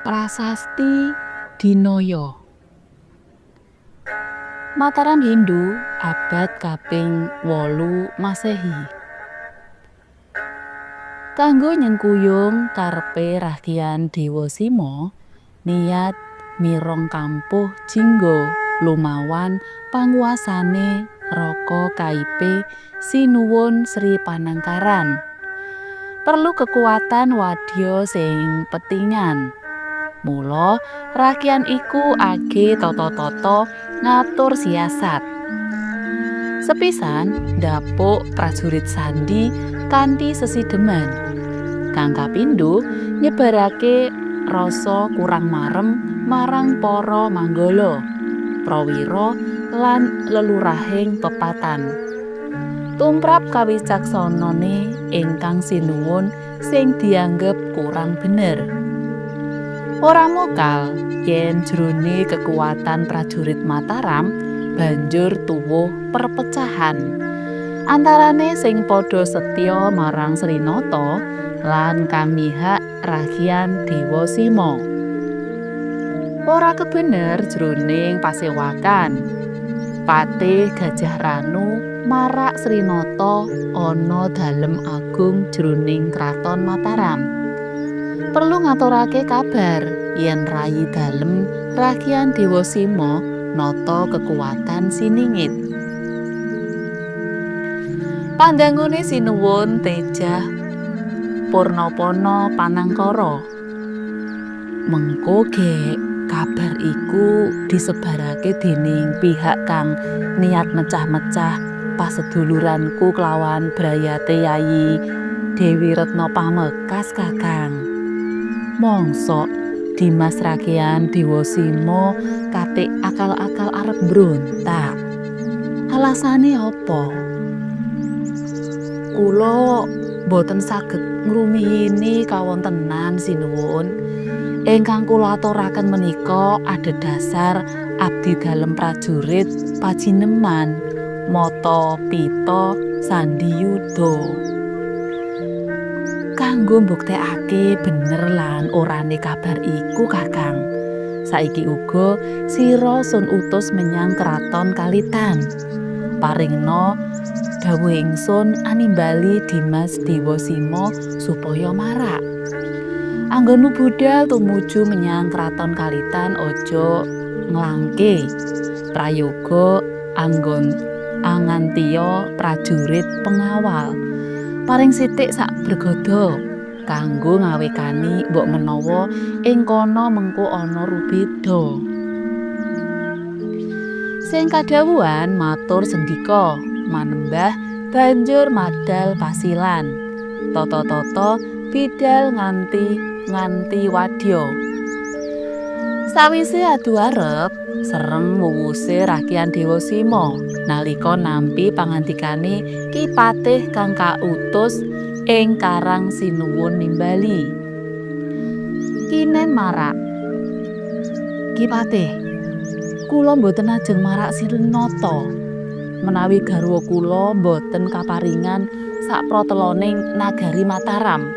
Prasasti Dinoyo. Mataram Hindu abad kaping 8 Masehi. Kanggo nyengkuyung karepe Rahyan Dewa Sima, niat mirong kampuh jingga lumawan panguwasane Raka Kaipe sinuwun Sri Panangkaran. Perlu kekuatan wadya sing petingan. Mula Rahyan iku age tata-tata ngatur siasat. Sepisan ndapuk prajurit sandi kanthi sesideman. Kang kapindho nyebarake rasa kurang marem marang para manggala, prawira lan lelurahing pepatan. Tumrap kawicaksanane ingkang sinuwun sing dianggep kurang bener. Ora mokal yen jroning kekuatan prajurit Mataram banjur tuwuh perpecahan antarane sing padha setya marang Srinata lan kamihak Rahyan Dewa Sima. Ora kebener jroning pasewakan Patih Gajah Ranu marak Srinata ana dalem agung jroning kraton Mataram. Perlu ngaturake kabar yen rayi dalem Rahyan Dewa Sima nata kekuatan siningit. Pandangane sinuwun tejah Purnapana Panangkara. Mengko gek kabar iku disebarake dening pihak kang niat mecah-mecah paseduluranku kelawan brayate Yayi Dewi Retno Pamekas kakang. Mongso Dimas Rahyan Dewa Sima katik akal-akal arep mbrontak. Alasane apa? Kula boten saged ngrumiyini kawontenan sinuwun. Ingkang kula aturaken menika adhedhasar abdi dalem prajurit pajineman mata pita sandiyuda. Kanggo mbuktekake bener lan orane kabar iku kakang, saiki uga sira sun utus menyang kraton Kalitan. Paringna dawuh ingsun animbali Dimas Dewa Sima supaya marak. Anggonu budal tumuju menyang kraton Kalitan aja nglangke. Prayoga angantiya prajurit pengawal. Paring sithik sak bergodo kanggo ngawekani mbok menawa ing kono mengko ana rubeda. Sing kadhawuhan matur sendika manembah banjur madal pasilan. Tata-tata bidal nganti wadya. Sawise adu arep sereng wuwuse Rahyan Dewa Sima nalika nampi pangandikane Ki Patih kang kautus ing Karang Sinuwun nimbali. Kinen marak. Ki Patih, kula mboten ajeng marak Srinata. Menawi garwa kula mboten kaparingan saprateloning nagari Mataram.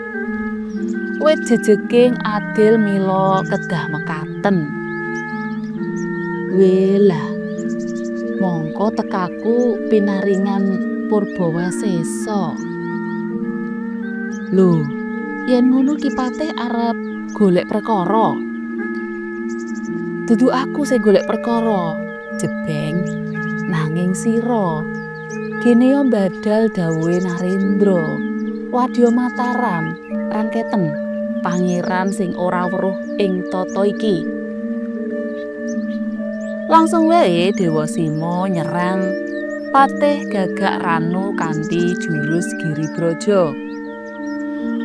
Wit jejeking adil mila kedah mekaten. Welah, mongko tekaku pinaringan Purbawasesa. Lho, yen ngono Ki Patih arep golek perkara. Dudu aku sing golek perkara, jebeng nanging sira. Kene yo badal dawuhe Narendra, wadya Mataram, rangketen pangeran sing ora weruh ing tata iki. Langsung wae Dewa Sima nyerang Patih Gagak Ranu kanthi jurus Giribraja.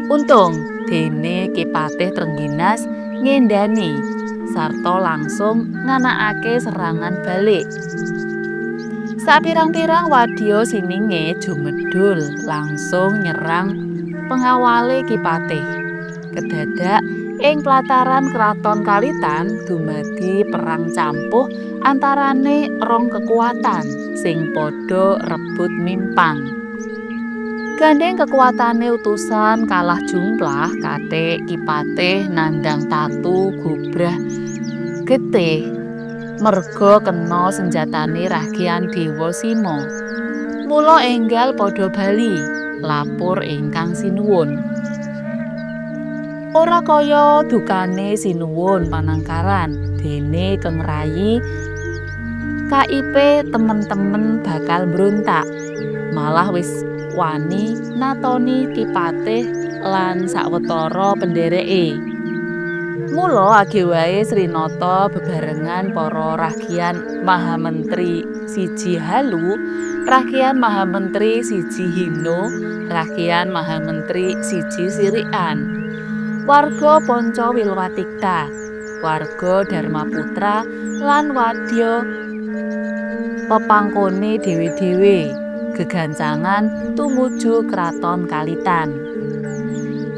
Untung dene Ki Patih Trengginas ngendani sarta langsung nganakake serangan balik. Sapirang-pirang wadya sininge jumedhul langsung nyerang pengawale Ki Patih. Kedadak ing plataran kraton Kalitan dumadi perang campuh antarane rong kekuatan sing padha rebut mimpang. Gandeng kekuatane utusan kalah jumlah kate kipatih nandang tatu gubrah getih merga kena senjatane Ragian Dewa Sima. Mula enggal padha bali lapur ingkang sinuwun. Ora kaya dukane sinuwun panangkaran dene kengrayi kaipe temen-temen bakal mbrontak. Malah wis wani natoni kipatih lan sawetara pendhereke. Mula age wae Srinata bebarengan para Ragian Mahamentri siji Halu, Ragian Mahamentri siji Hino, Ragian Mahamentri siji Sirikan, warga Panca Wilwatikta, warga Darmaputra lan wadya pepangkone dhewe-dhewe gegancangan tumuju Kraton Kalitan.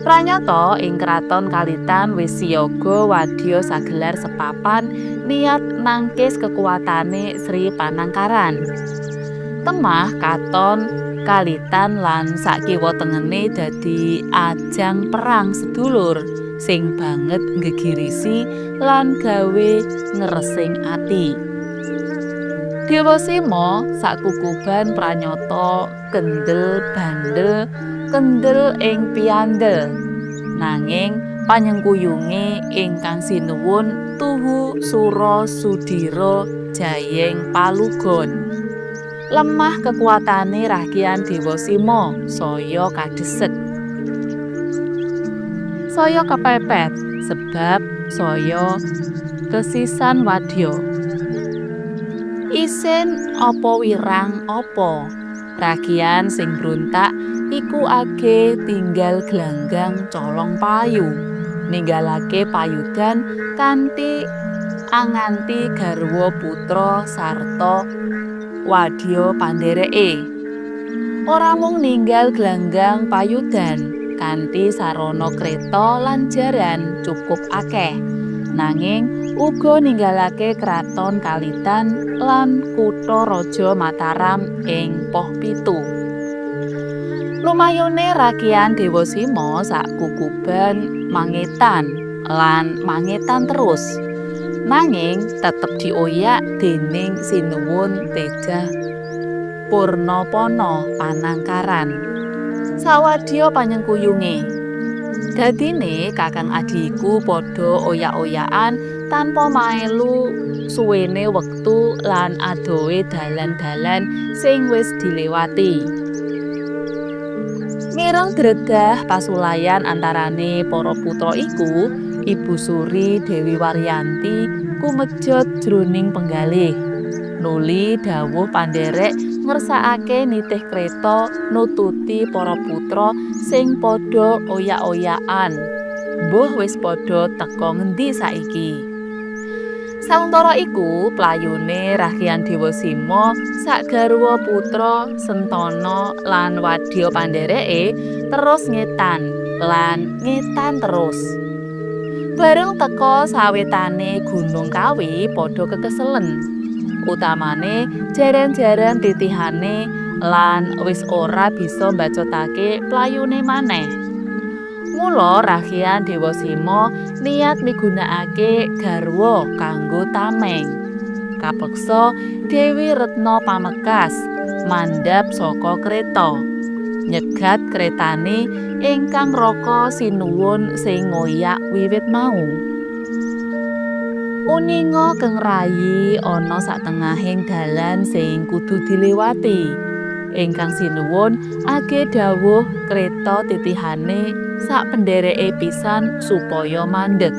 Pranyata ing Kraton Kalitan wis siyaga wadya sagelar sepapan niat nangkis kekuatane Sri Panangkaran. Temah Katon Kalitan lan sakiwa tengene dadi ajang perang sedulur sing banget nggegirisi lan gawe ngresing ati. Dewa Sima sakukuban pranyata kendel bandel kendel ing piyandel nanging panyengkuyunge ingkang sinuwun tuhu sura sudira jayeng palugon. Lemah kekuatane Ragian Dewa Sima saya kadheset. Saya kepepet sebab saya kesisan wadya. Isin apa wirang apa Ragian sing bruntak iku age tinggal glanggang colong payu ninggalake payudan kanthi anganti garwa putra sarta wadya pandhereke. Ora mung ninggal glanggang payudan kanthi sarana kreta lan jaran cukup akeh nanging uga ninggalake Kraton Kalitan lan kutha raja Mataram ing Poh Pitu. Lumayune Ragian Dewa Sima sakukuban mangetan lan mangetan terus nanging tetep dioyak dening sinuwun Tejah Purnapana Panangkaran sawadya panyengkuyunge. Dadine kakang adiku padha oyak-oyakan tanpa maelu suwene wektu lan adohe dalan-dalan sing wis dilewati. Mireng dregah pasulayan antarane para putra iku, Ibu Suri Dewi Waryanti kumejot jroning penggalih. Nuli dawuh pandherek ngersakake nitih kreta nututi para putra sing padha oyak-oyakan. Mbuh wis padha teka ngendi saiki? Sauntara iku playune Ragian Dewa Sima sak garwa putra Sentana lan wadya pandhereke terus ngetan lan ngetan terus. Bareng teka sawetane Gunung Kawi padha kekeselen. Utamane jaran-jaran titihane lan wis ora bisa mbacotake playune maneh. Mula Ragian Dewa Sima niat migunakake garwa kanggo tameng. Kapeksa Dewi Retna Pamekas mandhap saka kreta. Nyegat kretane ingkang Raka sinuwun sing ngoyak wiwit mau. Uninga kengrayi ana satengahing dalan sing kudu dilewati. Ingkang sinuwun age dawuh kreta titihane sak pendhereke pisan supaya mandheg.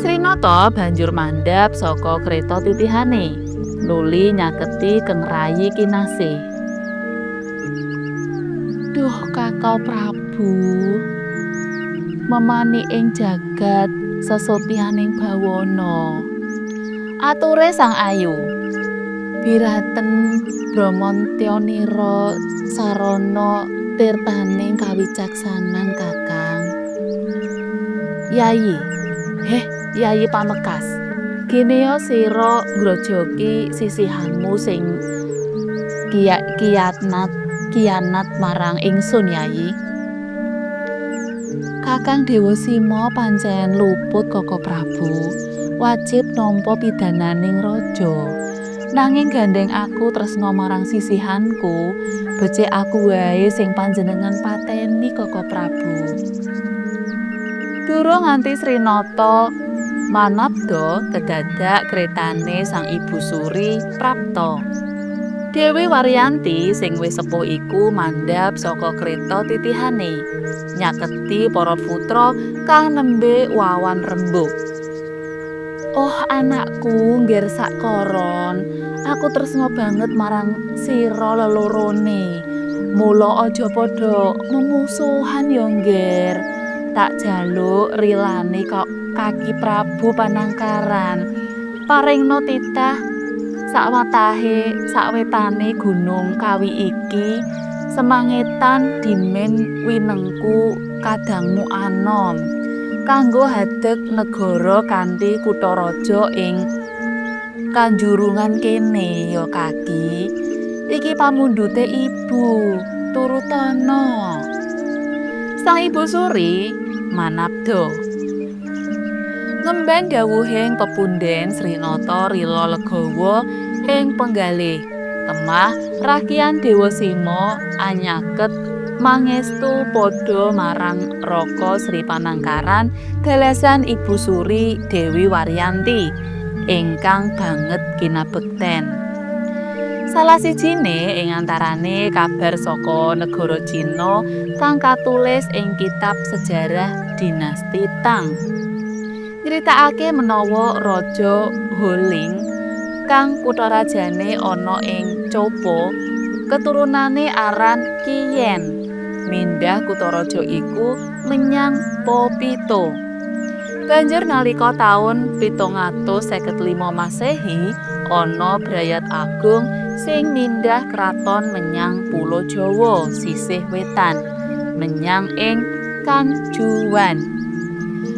Srinata banjur mandhap saka kreta titihane, nuli nyaketi kengrayi kinasih. Duh Kakau Prabu, memani ing jagat sesotyaning bawana. Ature Sang Ayu, biraten Bramantyanira sarana tirtaning kawicaksanan Kakang. Yayi, Yayi Pamekas, kene sira ngrojoki sisihanmu sing kiatnat kianat marang ingsun, Yayi. Kakang Dewasima pancen luput Koko Prabu, wajib nampa pidananing raja. Nanging gandeng aku tresna marang sisihanku, becik aku wae sing panjenengan pateni Koko Prabu. Durung nganti Srinata manabda kedadak kretane sang Ibu Suri prapta. Dewi Waryanti sing wis sepuh iku mandhap saka kreta titihane, nyaketi para putra kang nembe wawan rembug. Oh anakku, ngger sak koron, aku tresna banget marang sira lelorone. Mula aja padha memusuhan ya ngger. Tak jaluk rilane kaki Prabu Panangkaran. Paringno titah sakwetane Gunung Kawi iki semangetan dimen winengku kadangmu anom kanggo hadeg negara kanthi kutha raja ing kanjurungan kene ya kaki. Iki pamundhute ibu, turutana. Sang Ibu Suri manabda. Ngemban dawuhing pepundhen Srinata rila legawa ing penggalih temah rakian Dewasima anyaket mangestu padha marang Raka Sri Panangkaran dalasan Ibu Suri Dewi Waryanti ingkang banget kinabekten. Salah sijine ing antarane kabar saka negara Cina kang katulis ing kitab sejarah Dinasti Tang. Nyritakake menawa Raja Holing kang kutha rajane ana ing Copo, keturunane aran Kiyen, mindhah kutha raja iku menyang Popito. Banjur nalika taun 755 Masehi ana brayat agung sing mindhah kraton menyang Pulo Jawa sisih wetan, menyang ing Kanjuwan.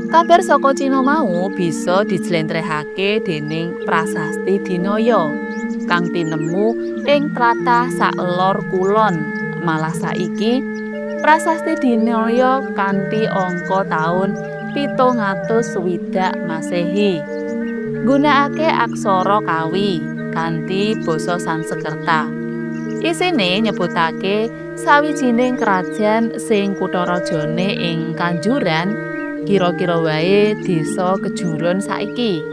Kabar saka Cina mau bisa dijlentrehake dening prasasti Dinaya kang tinemu ing tlatah salor kulon. Malah saiki prasasti Dinaya kanthi angka taun 760 Masehi. Gunakake aksara Kawi kanthi basa Sanskerta. Isine nyebutake sawijining krajan sing kutha rajane ing Kanjuran, kira-kira wae desa Kejuron saiki.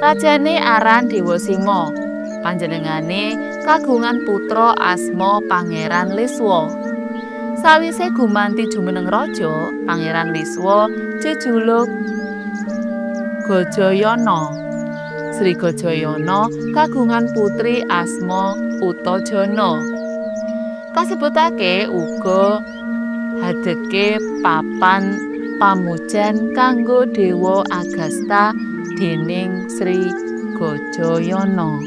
Rajane aran Dewasima. Panjenengane kagungan putra asma Pangeran Liswa. Sawise gumanti jumeneng raja, Pangeran Liswa jejuluk Gajayana. Sri Gajayana kagungan putri asma Utajana. Kasebutake uga hadeke papan pamujan kanggo Dewa Agasta dening Sri Gajayana.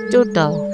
Cutha.